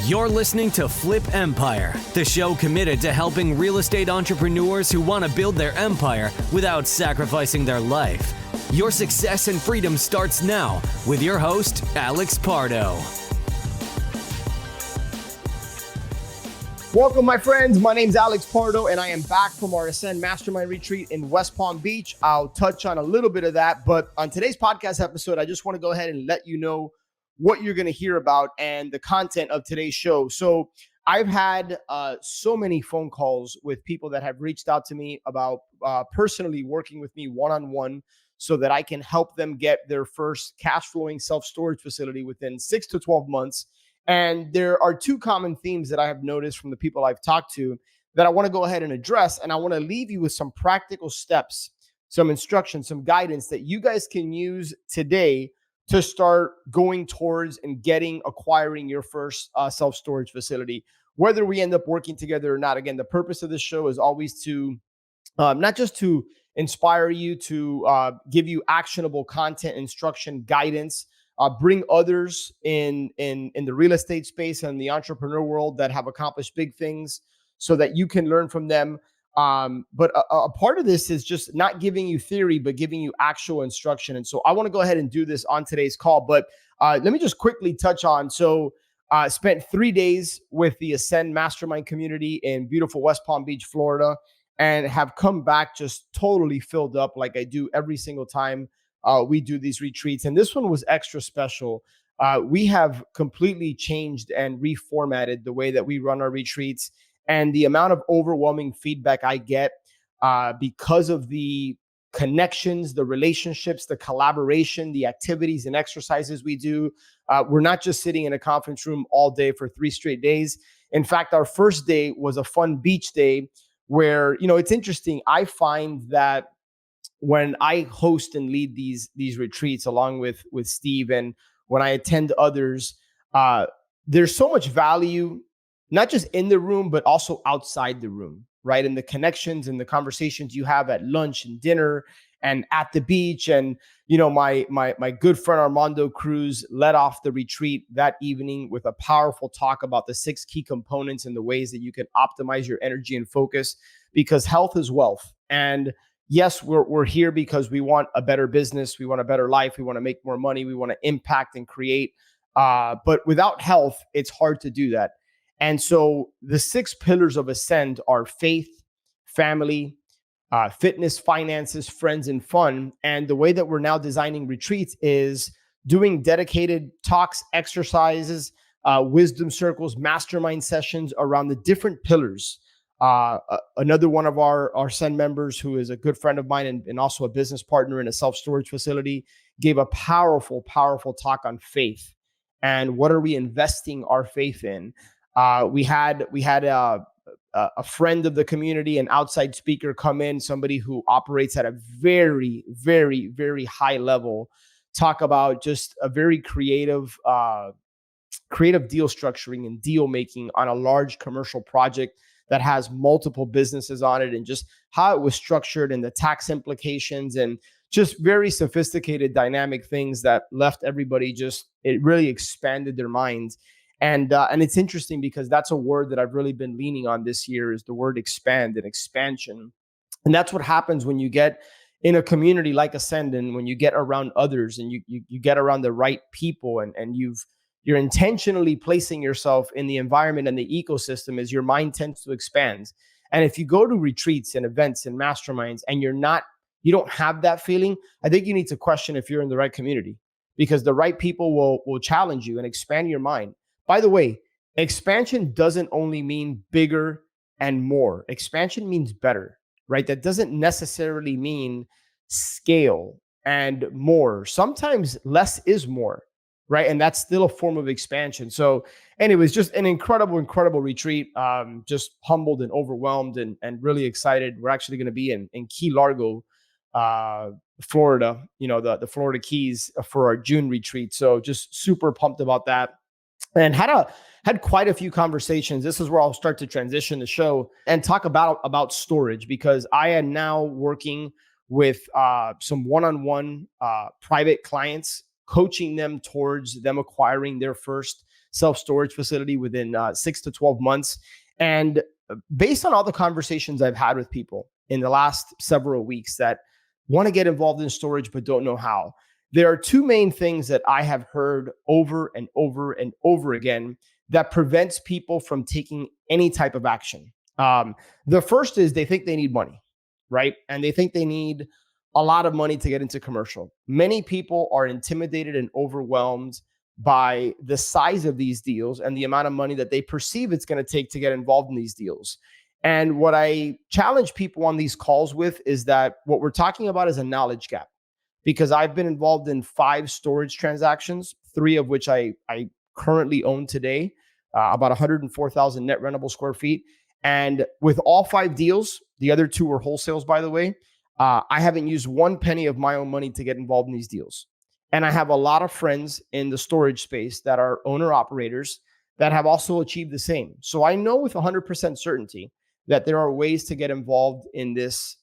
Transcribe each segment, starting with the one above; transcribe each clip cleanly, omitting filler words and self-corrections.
You're listening to Flip Empire, the show committed to helping real estate entrepreneurs who want to build their empire without sacrificing their life. Your success and freedom starts now with your host, Alex Pardo. Welcome, my friends. My name's Alex Pardo, and I am back from our Ascend Mastermind retreat in West Palm Beach. I'll touch on a little bit of that, but on today's podcast episode, I just want to go ahead and let you know what you're going to hear about and the content of today's show. So I've had so many phone calls with people that have reached out to me about personally working with me one-on-one so that I can help them get their first cash flowing self-storage facility within 6 to 12 months. And there are two common themes that I have noticed from the people I've talked to that I want to go ahead and address. And I want to leave you with some practical steps, some instruction, some guidance that you guys can use today to start going towards and acquiring your first self-storage facility. Whether we end up working together or not, again, the purpose of this show is always to not just to inspire you, to give you actionable content, instruction, guidance, bring others in the real estate space and the entrepreneur world that have accomplished big things so that you can learn from them. But a part of this is just not giving you theory, but giving you actual instruction. And so I want to go ahead and do this on today's call. But let me just quickly touch on. So I spent 3 days with the Ascend Mastermind community in beautiful West Palm Beach, Florida, and have come back just totally filled up like I do every single time we do these retreats. And this one was extra special. We have completely changed and reformatted the way that we run our retreats. And the amount of overwhelming feedback I get because of the connections, the relationships, the collaboration, the activities and exercises we do. We're not just sitting in a conference room all day for 3 straight days. In fact, our first day was a fun beach day where, it's interesting. I find that when I host and lead these retreats along with Steve, and when I attend others, there's so much value, not just in the room, but also outside the room, right? And the connections and the conversations you have at lunch and dinner and at the beach. And, my good friend Armando Cruz led off the retreat that evening with a powerful talk about the 6 key components and the ways that you can optimize your energy and focus, because health is wealth. And yes, we're here because we want a better business. We want a better life. We want to make more money. We want to impact and create. But without health, it's hard to do that. And so the 6 pillars of Ascend are faith, family, fitness, finances, friends, and fun. And the way that we're now designing retreats is doing dedicated talks, exercises, wisdom circles, mastermind sessions around the different pillars. Another one of our Ascend members, who is a good friend of mine and also a business partner in a self-storage facility, gave a powerful, powerful talk on faith and what are we investing our faith in. We had a friend of the community, an outside speaker, come in, somebody who operates at a very, very, very high level, talk about just a very creative deal structuring and deal making on a large commercial project that has multiple businesses on it, and just how it was structured and the tax implications and just very sophisticated, dynamic things that left everybody it really expanded their minds. And it's interesting because that's a word that I've really been leaning on this year, is the word expand and expansion. And that's what happens when you get in a community like Ascend, and when you get around others and you get around the right people, and you're intentionally placing yourself in the environment and the ecosystem, as your mind tends to expand. And if you go to retreats and events and masterminds and you don't have that feeling, I think you need to question if you're in the right community, because the right people will challenge you and expand your mind. By the way, expansion doesn't only mean bigger and more. Expansion means better, right? That doesn't necessarily mean scale and more. Sometimes less is more, right? And that's still a form of expansion. So anyways, just an incredible, incredible retreat. Just humbled and overwhelmed and really excited. We're actually going to be in Key Largo, Florida, the Florida Keys, for our June retreat. So just super pumped about that. And had quite a few conversations. This is where I'll start to transition the show and talk about storage, because I am now working with some one-on-one private clients, coaching them towards them acquiring their first self-storage facility within 6 to 12 months. And based on all the conversations I've had with people in the last several weeks that want to get involved in storage but don't know how, there are two main things that I have heard over and over and over again that prevents people from taking any type of action. The first is they think they need money, right? And they think they need a lot of money to get into commercial. Many people are intimidated and overwhelmed by the size of these deals and the amount of money that they perceive it's going to take to get involved in these deals. And what I challenge people on these calls with is that what we're talking about is a knowledge gap, because I've been involved in 5 storage transactions, 3 of which I currently own today, about 104,000 net rentable square feet. And with all 5 deals, the other 2 were wholesales, by the way, I haven't used one penny of my own money to get involved in these deals. And I have a lot of friends in the storage space that are owner operators that have also achieved the same. So I know with 100% certainty that there are ways to get involved in this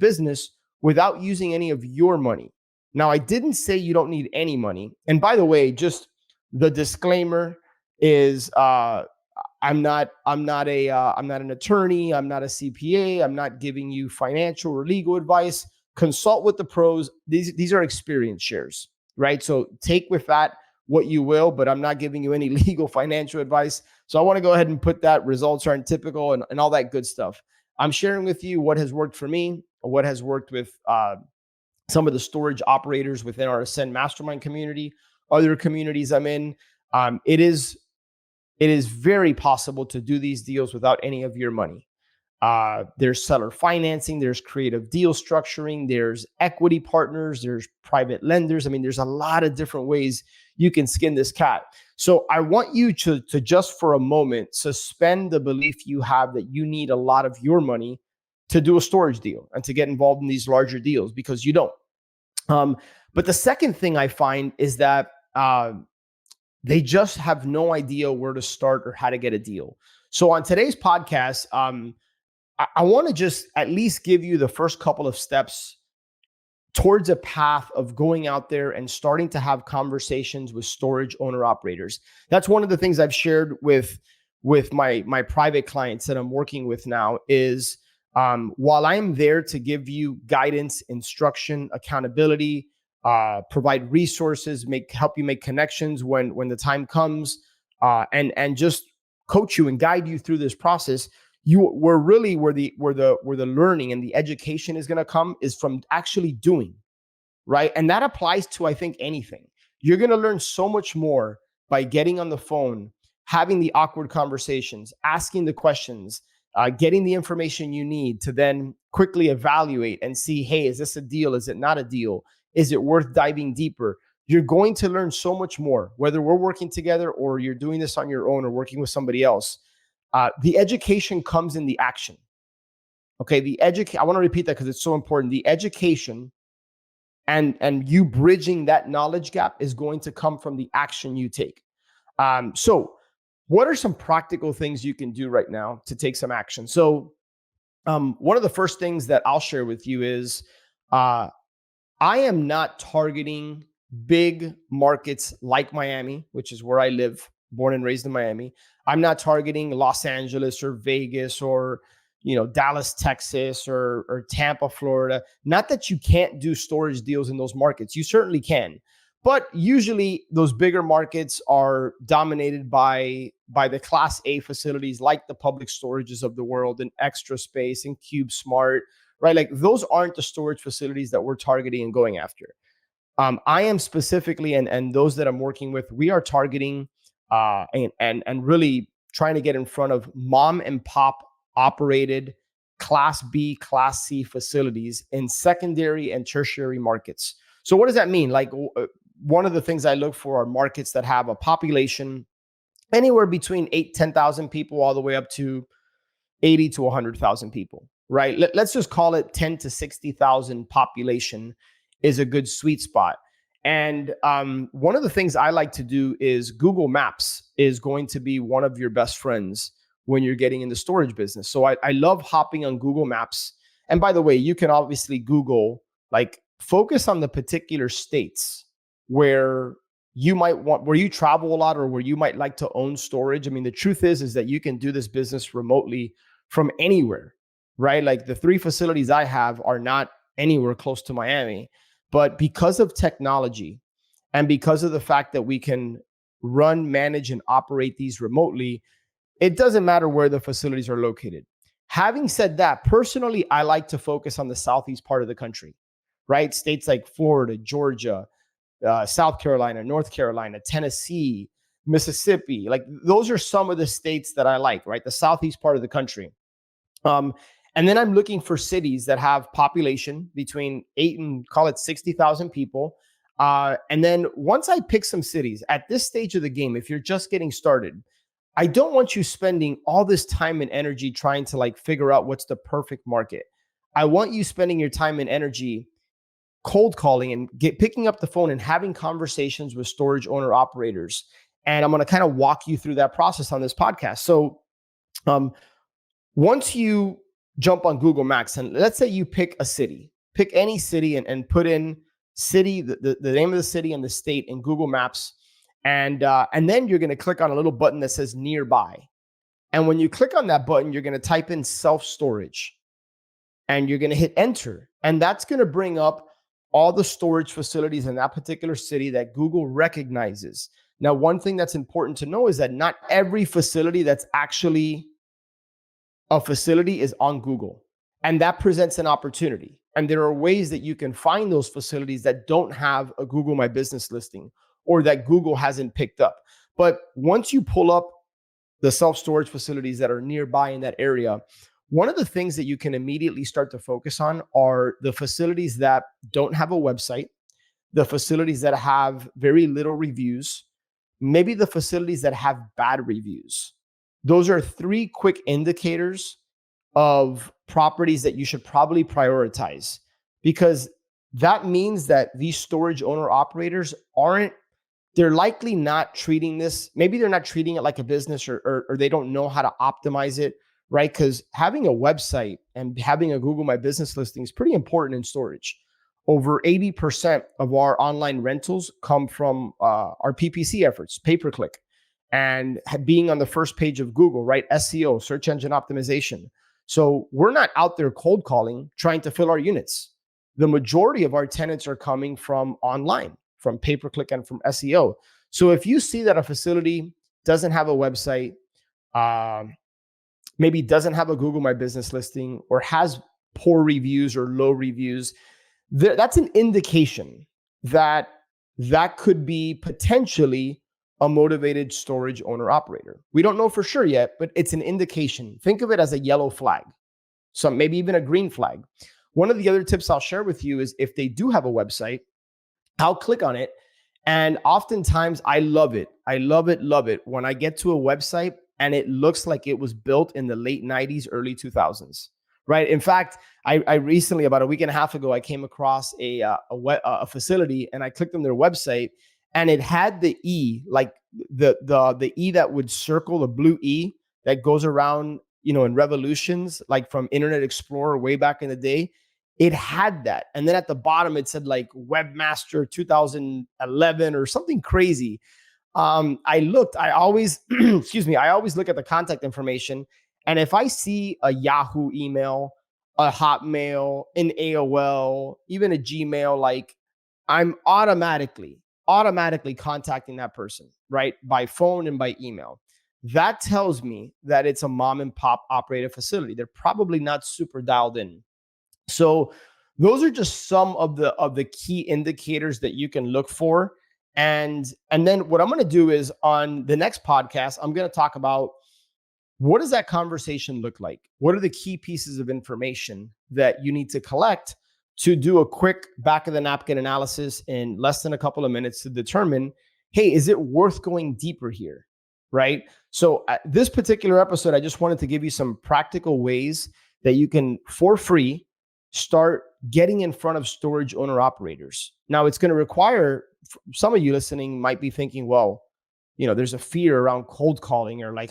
business without using any of your money. Now, I didn't say you don't need any money. And by the way, just the disclaimer is I'm not an attorney. I'm not a CPA. I'm not giving you financial or legal advice. Consult with the pros. These are experience shares, right? So take with that what you will, but I'm not giving you any legal financial advice. So I want to go ahead and put that results aren't typical and all that good stuff. I'm sharing with you what has worked for me, what has worked with some of the storage operators within our Ascend Mastermind community, other communities I'm in. It is very possible to do these deals without any of your money. There's seller financing, there's creative deal structuring, there's equity partners, there's private lenders. I mean, there's a lot of different ways you can skin this cat. So I want you to just for a moment, suspend the belief you have that you need a lot of your money to do a storage deal and to get involved in these larger deals, because you don't. But the second thing I find is that they just have no idea where to start or how to get a deal. So on today's podcast, I want to just at least give you the first couple of steps towards a path of going out there and starting to have conversations with storage owner operators. That's one of the things I've shared with my private clients that I'm working with now is while I'm there to give you guidance, instruction, accountability, provide resources, help you make connections when the time comes, and just coach you and guide you through this process. Where the learning and the education is going to come is from actually doing, right? And that applies to, I think, anything. You're going to learn so much more by getting on the phone, having the awkward conversations, asking the questions, getting the information you need to then quickly evaluate and see, hey, is this a deal? Is it not a deal? Is it worth diving deeper? You're going to learn so much more, whether we're working together or you're doing this on your own or working with somebody else. The education comes in the action. Okay, I want to repeat that because it's so important. The education and you bridging that knowledge gap is going to come from the action you take. So what are some practical things you can do right now to take some action? So one of the first things that I'll share with you is I am not targeting big markets like Miami, which is where I live, born and raised in Miami. I'm not targeting Los Angeles or Vegas or, Dallas, Texas or Tampa, Florida. Not that you can't do storage deals in those markets. You certainly can. But usually those bigger markets are dominated by the Class A facilities like the Public Storages of the world and Extra Space and Cube Smart, right? Like those aren't the storage facilities that we're targeting and going after. I am specifically, and those that I'm working with, we are targeting and really trying to get in front of mom and pop operated Class B, Class C facilities in secondary and tertiary markets. So what does that mean? Like one of the things I look for are markets that have a population anywhere between 10,000 people all the way up to 80 to 100,000 people, right? Let's just call it 10 to 60,000 population is a good sweet spot. And one of the things I like to do is Google Maps is going to be one of your best friends when you're getting in the storage business. So I love hopping on Google Maps. And by the way, you can obviously Google, like focus on the particular states where you might want, where you travel a lot or where you might like to own storage. I mean, the truth is that you can do this business remotely from anywhere, right? Like the 3 facilities I have are not anywhere close to Miami, but because of technology and because of the fact that we can run, manage, and operate these remotely, it doesn't matter where the facilities are located. Having said that, personally, I like to focus on the southeast part of the country, right? States like Florida, Georgia, South Carolina, North Carolina, Tennessee, Mississippi. Like those are some of the states that I like, right? The southeast part of the country. Um, and then I'm looking for cities that have population between 8 and call it 60,000 people. And then once I pick some cities at this stage of the game, if you're just getting started, I don't want you spending all this time and energy trying to like figure out what's the perfect market. I want you spending your time and energy cold calling and picking up the phone and having conversations with storage owner operators. And I'm going to kind of walk you through that process on this podcast. So once you jump on Google Maps and let's say you pick a city, pick any city and put in city, the name of the city and the state in Google Maps. And then you're going to click on a little button that says nearby. And when you click on that button, you're going to type in self-storage and you're going to hit enter. And that's going to bring up all the storage facilities in that particular city that Google recognizes. Now, one thing that's important to know is that not every facility that's actually a facility is on Google. And that presents an opportunity. And there are ways that you can find those facilities that don't have a Google My Business listing or that Google hasn't picked up. But once you pull up the self-storage facilities that are nearby in that area, one of the things that you can immediately start to focus on are the facilities that don't have a website, the facilities that have very little reviews, maybe the facilities that have bad reviews. Those are 3 quick indicators of properties that you should probably prioritize, because that means that these storage owner operators they're likely not treating this, maybe they're not treating it like a business or they don't know how to optimize it, right? Because having a website and having a Google My Business listing is pretty important in storage. Over 80% of our online rentals come from our PPC efforts, pay-per-click, and being on the first page of Google, right? SEO, search engine optimization. So we're not out there cold calling, trying to fill our units. The majority of our tenants are coming from online, from pay-per-click and from SEO. So if you see that a facility doesn't have a website, maybe doesn't have a Google My Business listing, or has poor reviews or low reviews, that's an indication that that could be potentially a motivated storage owner operator. We don't know for sure yet, but it's an indication. Think of it as a yellow flag, so maybe even a green flag. One of the other tips I'll share with you is if they do have a website, I'll click on it. And oftentimes I love it when I get to a website and it looks like it was built in the late 90s, early 2000s, right? In fact, I recently, about a week and a half ago, I came across a facility and I clicked on their website and it had the E, like the E that would circle, the blue E that goes around, in revolutions, like from Internet Explorer way back in the day. It had that. And then at the bottom, it said like Webmaster 2011 or something crazy. I always, I always look at the contact information. And if I see a Yahoo email, a Hotmail, an AOL, even a Gmail, like I'm automatically contacting that person, right? By phone and by email. That tells me that it's a mom and pop operated facility. They're probably not super dialed in. So those are just some of the key indicators that you can look for. And then what I'm going to do is on the next podcast, I'm going to talk about what does that conversation look like? What are the key pieces of information that you need to collect to do a quick back of the napkin analysis in less than a couple of minutes to determine, hey, is it worth going deeper here? Right? So this particular episode, I just wanted to give you some practical ways that you can, for free, start getting in front of storage owner operators. Now, it's going to require, some of you listening might be thinking, well, there's a fear around cold calling, or like,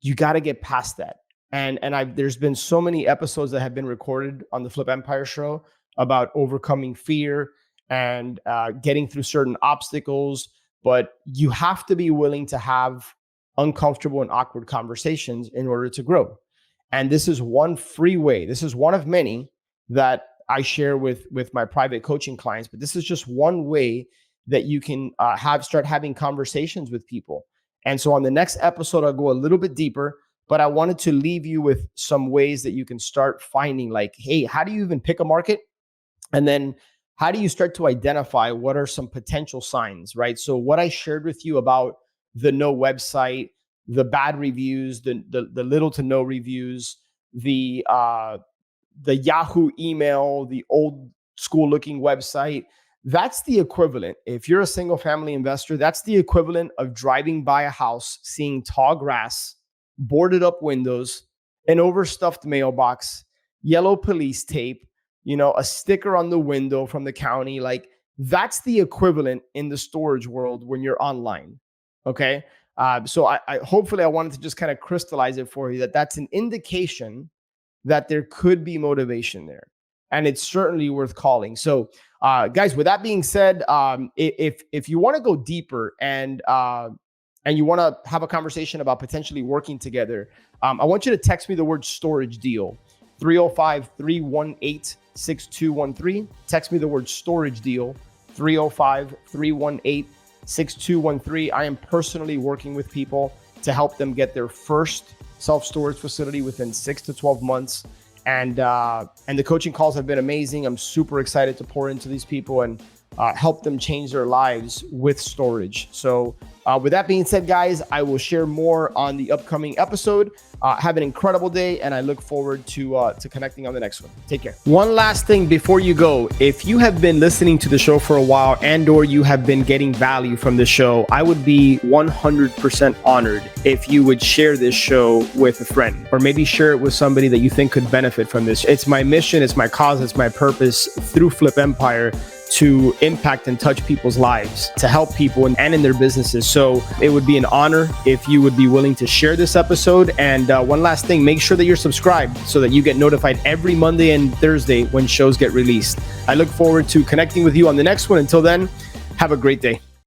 you got to get past that. And there's been so many episodes that have been recorded on the Flip Empire show about overcoming fear and getting through certain obstacles. but you have to be willing to have uncomfortable and awkward conversations in order to grow. And this is one free way. This is one of many that I share with my private coaching clients, but this is just one way that you can start having conversations with people. And so on the next episode, I'll go a little bit deeper, but I wanted to leave you with some ways that you can start finding, like, hey, how do you even pick a market? And then how do you start to identify what are some potential signs, right? So what I shared with you about the no website, the bad reviews, the little to no reviews, the Yahoo email, the old school looking website, that's the equivalent. If you're a single family investor, that's the equivalent of driving by a house, seeing tall grass, boarded up windows, an overstuffed mailbox, yellow police tape, a sticker on the window from the county. Like, that's the equivalent in the storage world when you're online. Okay. So I hopefully I wanted to just kind of crystallize it for you that that's an indication that there could be motivation there, and it's certainly worth calling. So guys, with that being said, if you want to go deeper and you want to have a conversation about potentially working together, I want you to text me the word storage deal, 305-318-6213. Text me the word storage deal, 305-318-6213. I am personally working with people to help them get their first self-storage facility within 6 to 12 months. And the coaching calls have been amazing. I'm super excited to pour into these people and help them change their lives with storage. So with that being said, guys, I will share more on the upcoming episode. Have an incredible day, and I look forward to connecting on the next one. Take care. One last thing before you go. If you have been listening to the show for a while and or you have been getting value from the show, I would be 100% honored if you would share this show with a friend, or maybe share it with somebody that you think could benefit from this. It's my mission, it's my cause, it's my purpose through Flip Empire to impact and touch people's lives, to help people and in their businesses. So it would be an honor if you would be willing to share this episode. And one last thing, make sure that you're subscribed so that you get notified every Monday and Thursday when shows get released. I look forward to connecting with you on the next one. Until then, have a great day.